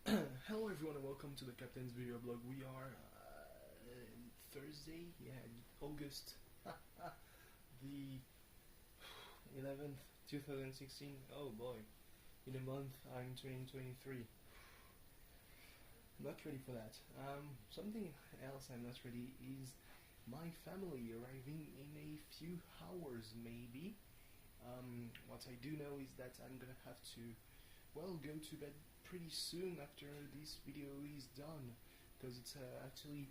Hello everyone and welcome to the Captain's video blog. We are Thursday, August the 11th, 2016. Oh boy, in a month I'm turning 23. Not ready for that. Something else I'm not ready is my family arriving in a few hours maybe. What I do know is that I'm gonna have to, well, go to bed pretty soon after this video is done, because it's actually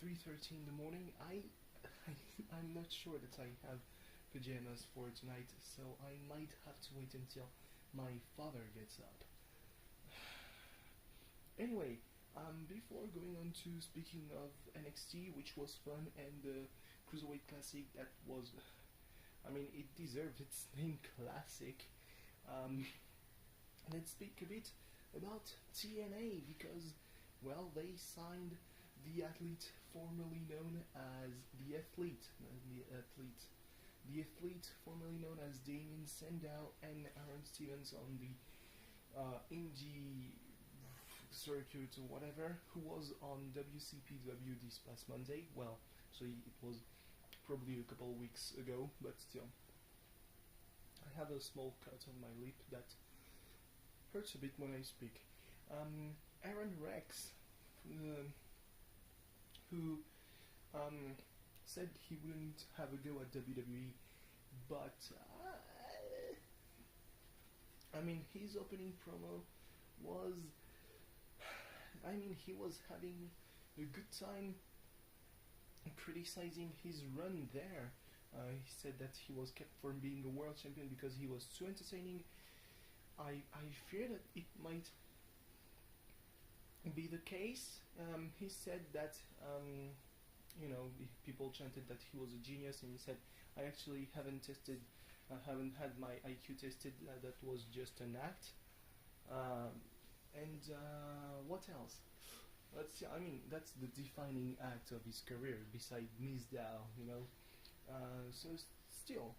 3:30 in the morning. I'm not sure that I have pajamas for tonight, so I might have to wait until my father gets up. Anyway, before going on to speaking of NXT, which was fun, and the Cruiserweight Classic, that was, I mean, it deserved its name, Classic. Let's speak a bit about TNA, because, well, they signed the athlete formerly known as the athlete formerly known as Damien Sandow and Aaron Stevens on the indie circuit or whatever, who was on WCPW this past Monday. Well, so it was probably a couple of weeks ago, but still. I have a small cut on my lip that hurts a bit when I speak. Aaron Rex, who said he wouldn't have a go at WWE, but I mean, his opening promo was, I mean, he was having a good time criticizing his run there. He said that he was kept from being a world champion because he was too entertaining. I fear that it might be the case. He said that, you know, people chanted that he was a genius, and he said, I actually haven't had my IQ tested, that was just an act. What else? I mean, that's the defining act of his career, beside Mizdow, you know. So still,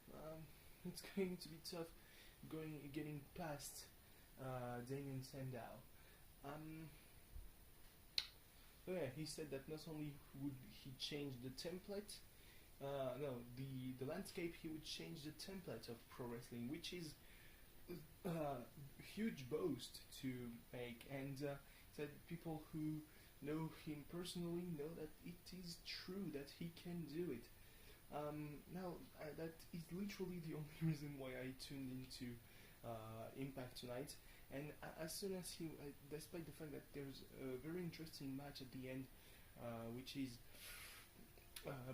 it's going to be tough getting past Damien Sandow. Yeah, he said that not only would he change the template, the landscape, he would change the template of pro wrestling, which is a huge boast to make, and that people who know him personally know that it is true that he can do it. That is literally the only reason why I tuned into Impact tonight, and as soon as he, despite the fact that there's a very interesting match at the end, which is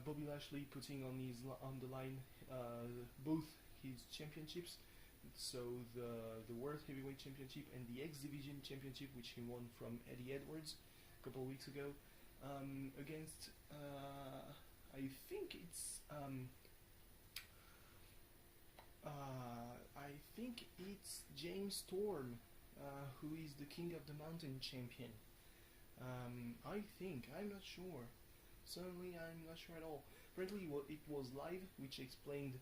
Bobby Lashley putting on the line both his championships, so the World Heavyweight Championship and the X Division Championship, which he won from Eddie Edwards a couple of weeks ago, against I think it's James Storm, who is the King of the Mountain champion. I'm not sure. Certainly, I'm not sure at all. Apparently, it was live, which explained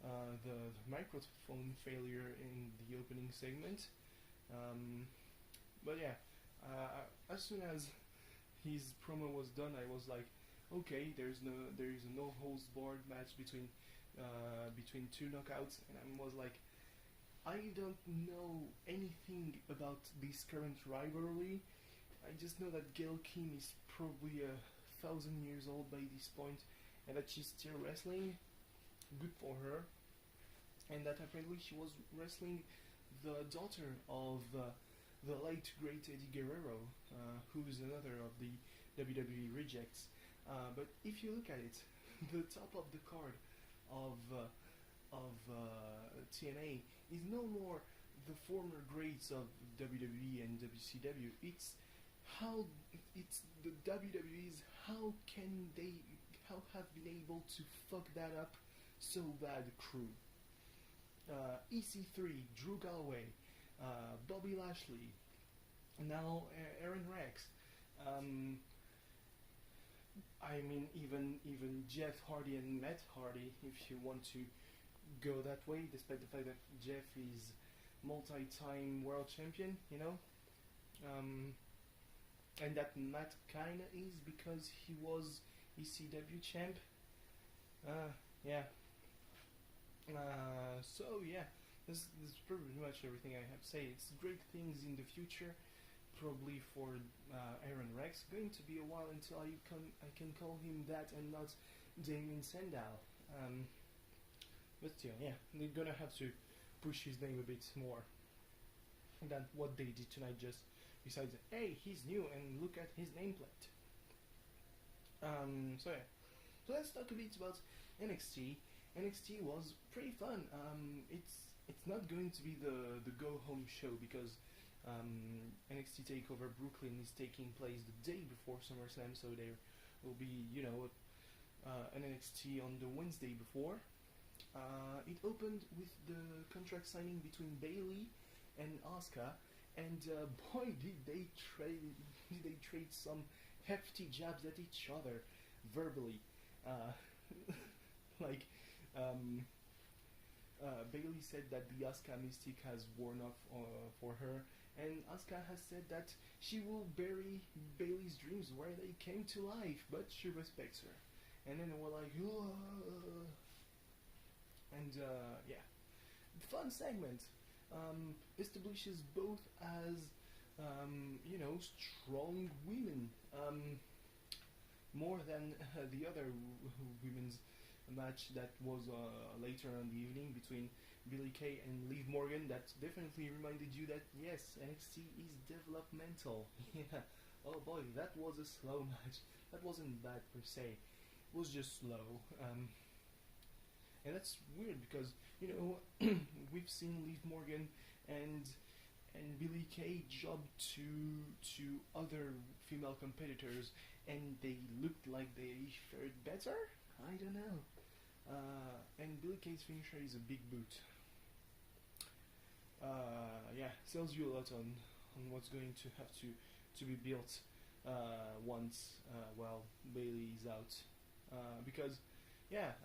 the microphone failure in the opening segment. But yeah, as soon as his promo was done, I was like, okay, there is a no holds barred match between two knockouts, and I was like, I don't know anything about this current rivalry. I just know that Gail Kim is probably 1,000 years old by this point, and that she's still wrestling. Good for her. And that apparently she was wrestling the daughter of the late great Eddie Guerrero, who is another of the WWE rejects. But if you look at it, the top of the card of TNA is no more the former greats of WWE and WCW. It's the WWE's how have been able to fuck that up so bad crew. EC3, Drew Galloway, Bobby Lashley, now Aaron Rex. I mean, even Jeff Hardy and Matt Hardy, if you want to go that way, despite the fact that Jeff is multi-time world champion, you know. and that Matt kinda is because he was ECW champ. Yeah. So yeah, this is pretty much everything I have to say. It's great things in the future, probably for Aaron Rex. Going to be a while until I can call him that and not Damien Sandow. But still, yeah, they're gonna have to push his name a bit more than what they did tonight. Just besides, hey, he's new and look at his nameplate. So yeah, so let's talk a bit about NXT. NXT was pretty fun. It's not going to be the go home show because NXT Takeover Brooklyn is taking place the day before SummerSlam, so there will be an NXT on the Wednesday before. It opened with the contract signing between Bayley and Asuka, and boy did they trade some hefty jabs at each other verbally. Like Bayley said that the Asuka mystique has worn off for her, and Asuka has said that she will bury Bayley's dreams where they came to life, but she respects her. And then we're like, oh. And yeah, fun segment. Establishes both as strong women, more than the other women's match that was later on the evening between Billie Kay and Liv Morgan. That definitely reminded you that yes, NXT is developmental. Yeah. Oh boy, that was a slow match. That wasn't bad per se. It was just slow. And that's weird because we've seen Liv Morgan and Billie Kay job to other female competitors, and they looked like they fared better. I don't know. And Billie Kay's finisher is a big boot. Yeah, tells you a lot on what's going to have to be built once Bayley is out. Because yeah,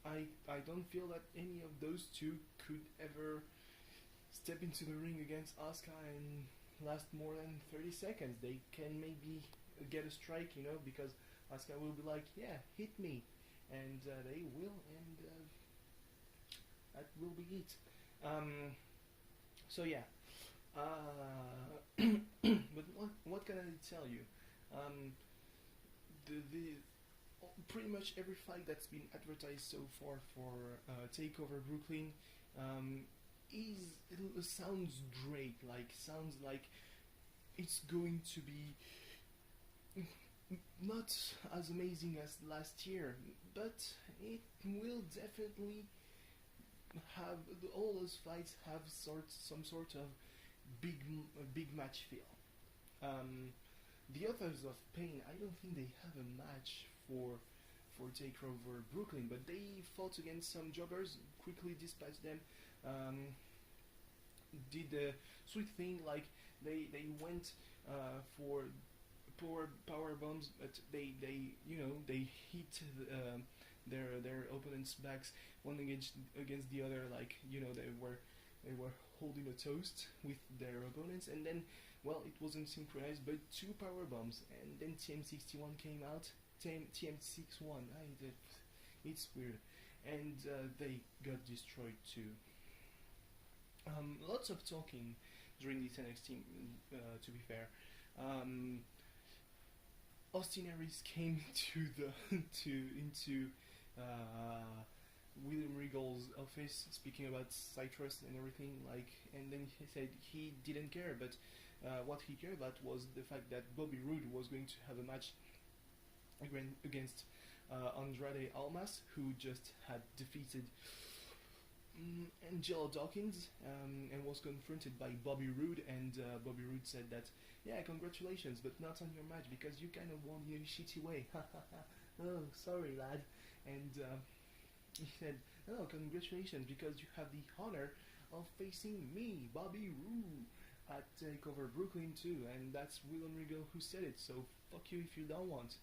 I don't feel that any of those two could ever step into the ring against Asuka and last more than 30 seconds. They can maybe get a strike, because Asuka will be like, yeah, hit me, and they will, and that will be it. So yeah, but what can I tell you? The pretty much every fight that's been advertised so far for Takeover Brooklyn sounds great. Sounds like it's going to be not as amazing as last year, but it will definitely have all those fights have some sort of big match feel. The Authors of Pain, I don't think they have a match for Takeover Brooklyn, but they fought against some jobbers, quickly dispatched them, did the sweet thing, like they went for power bombs, but they hit their opponents' backs one against the other, they were holding a toast with their opponents, and then it wasn't synchronized, but 2 power bombs, and then TM61 came out. TM61, it's weird, and they got destroyed too. Lots of talking during this NXT, to be fair. Austin Aries came into William Regal's office, speaking about Citrus and everything, and then he said he didn't care, but what he cared about was the fact that Bobby Roode was going to have a match against Andrade Almas, who just had defeated Angelo Dawkins, and was confronted by Bobby Roode, and Bobby Roode said that, yeah, congratulations, but not on your match, because you kind of won in a shitty way. Oh, sorry, lad. And he said, oh, congratulations, because you have the honor of facing me, Bobby Roode, at Takeover Brooklyn too, and that's William Regal who said it, so fuck you if you don't want.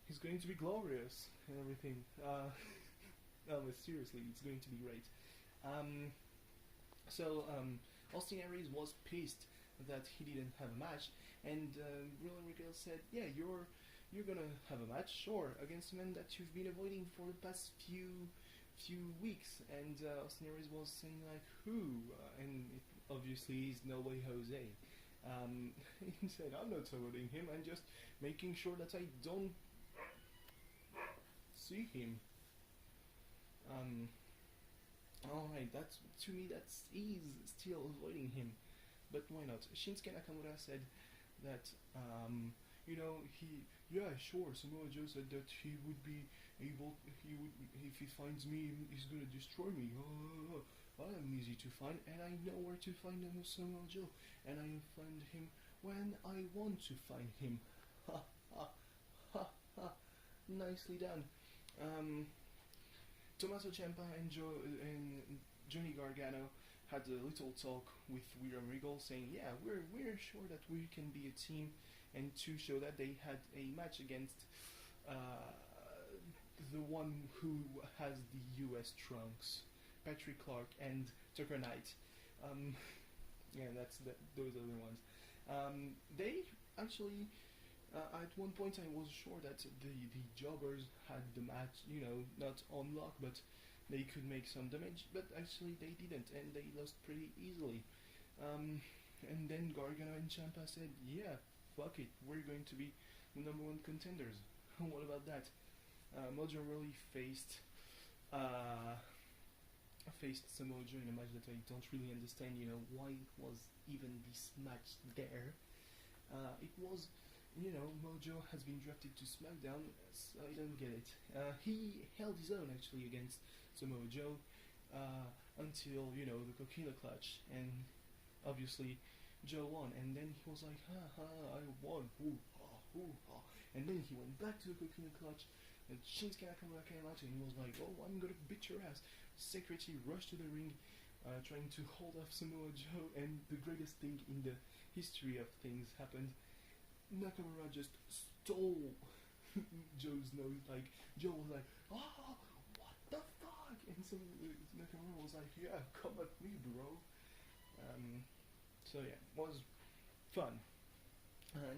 He's going to be glorious and everything. No, but seriously, it's going to be great. So Austin Aries was pissed that he didn't have a match, and Roland Regal said, "Yeah, you're gonna have a match, sure, against a man that you've been avoiding for the past few weeks." And Austin Aries was saying like, "Who?" And it obviously is No Way Jose. He said, "I'm not avoiding him. I'm just making sure that I don't see him." Alright, that's, to me, he's still avoiding him, but why not? Shinsuke Nakamura said that, yeah, sure, Samoa Joe said that he would be able, if he finds me, he's gonna destroy me. I'm easy to find, and I know where to find Samoa Joe, and I find him when I want to find him. Ha ha ha ha. Nicely done. Tommaso Ciampa and Johnny Gargano had a little talk with William Regal, saying, "Yeah, we're sure that we can be a team," and to show that they had a match against the one who has the US trunks, Patrick Clark and Tucker Knight. Yeah, those are the ones. They actually. At one point I was sure that the jobbers had the match, not on lock, but they could make some damage, but actually they didn't, and they lost pretty easily. And then Gargano and Ciampa said, "Yeah, fuck it, we're going to be the #1 contenders." What about that? Mojo really faced Samoa Joe in a match that I don't really understand, why was even this match there. It was, Mojo has been drafted to SmackDown, so I don't get it. He held his own actually against Samoa Joe until, the Coquina Clutch, and obviously Joe won, and then he was like, "Ha ha, I won, hoo ha, hoo ha," and then he went back to the Coquina Clutch, and Shinsuke Nakamura came out and he was like, "Oh, I'm gonna beat your ass." Secretly rushed to the ring, trying to hold off Samoa Joe, and the greatest thing in the history of things happened. Nakamura just stole Joe's nose. Like, Joe was like, "Oh, what the fuck?" And so Nakamura was like, "Yeah, come at me, bro." So yeah, it was fun.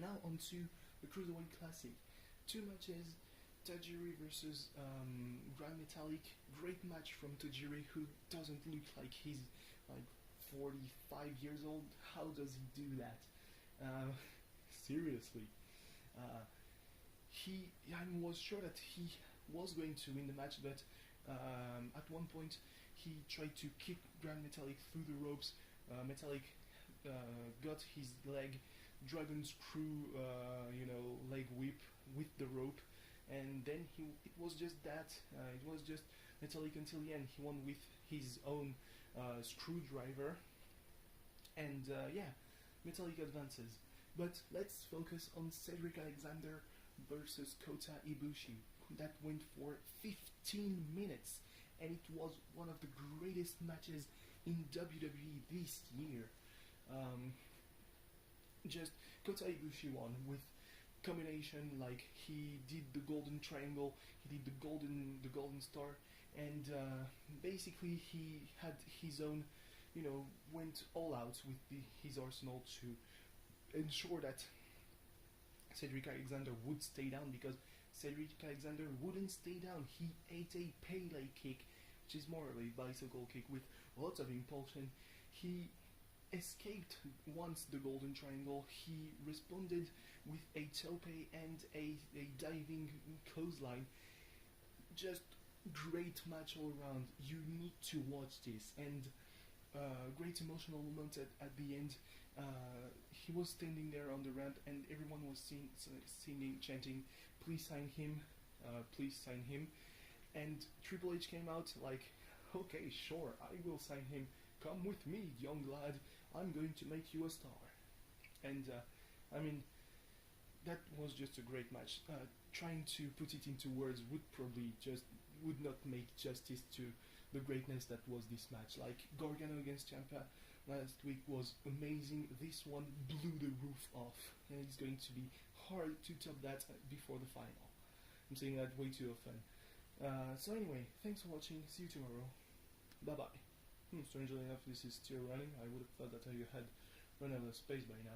Now on to the Cruiserweight Classic. 2 matches, Tajiri versus Grand Metalik. Great match from Tajiri, who doesn't look like he's like 45 years old. How does he do that? Seriously. I was sure that he was going to win the match, but at one point he tried to kick Grand Metalik through the ropes. Metalik got his leg, dragon screw, leg whip with the rope, and then it was just that. It was just Metalik until the end. He won with his own screwdriver, and Metalik advances. But let's focus on Cedric Alexander versus Kota Ibushi. That went for 15 minutes, and it was one of the greatest matches in WWE this year. Just Kota Ibushi won with combination, like he did the golden triangle, he did the golden star, and basically he had his own, went all out with his arsenal to ensure that Cedric Alexander would stay down, because Cedric Alexander wouldn't stay down. He ate a Pele kick, which is more of a bicycle kick with lots of impulsion. He escaped once the golden triangle. He responded with a tope and a diving clothesline. Just great match all around. You need to watch this, and great emotional moment at the end. He was standing there on the ramp, and everyone was singing, chanting, "Please sign him, please sign him." And Triple H came out like, "Okay, sure, I will sign him. Come with me, young lad. I'm going to make you a star." And that was just a great match. Trying to put it into words would not make justice to the greatness that was this match. Like Gargano against Ciampa last week was amazing. This one blew the roof off, and it's going to be hard to top that before the final. I'm saying that way too often. So anyway, thanks for watching. See you tomorrow. Bye bye. Strangely enough, this is still running. I would have thought that I had run out of space by now.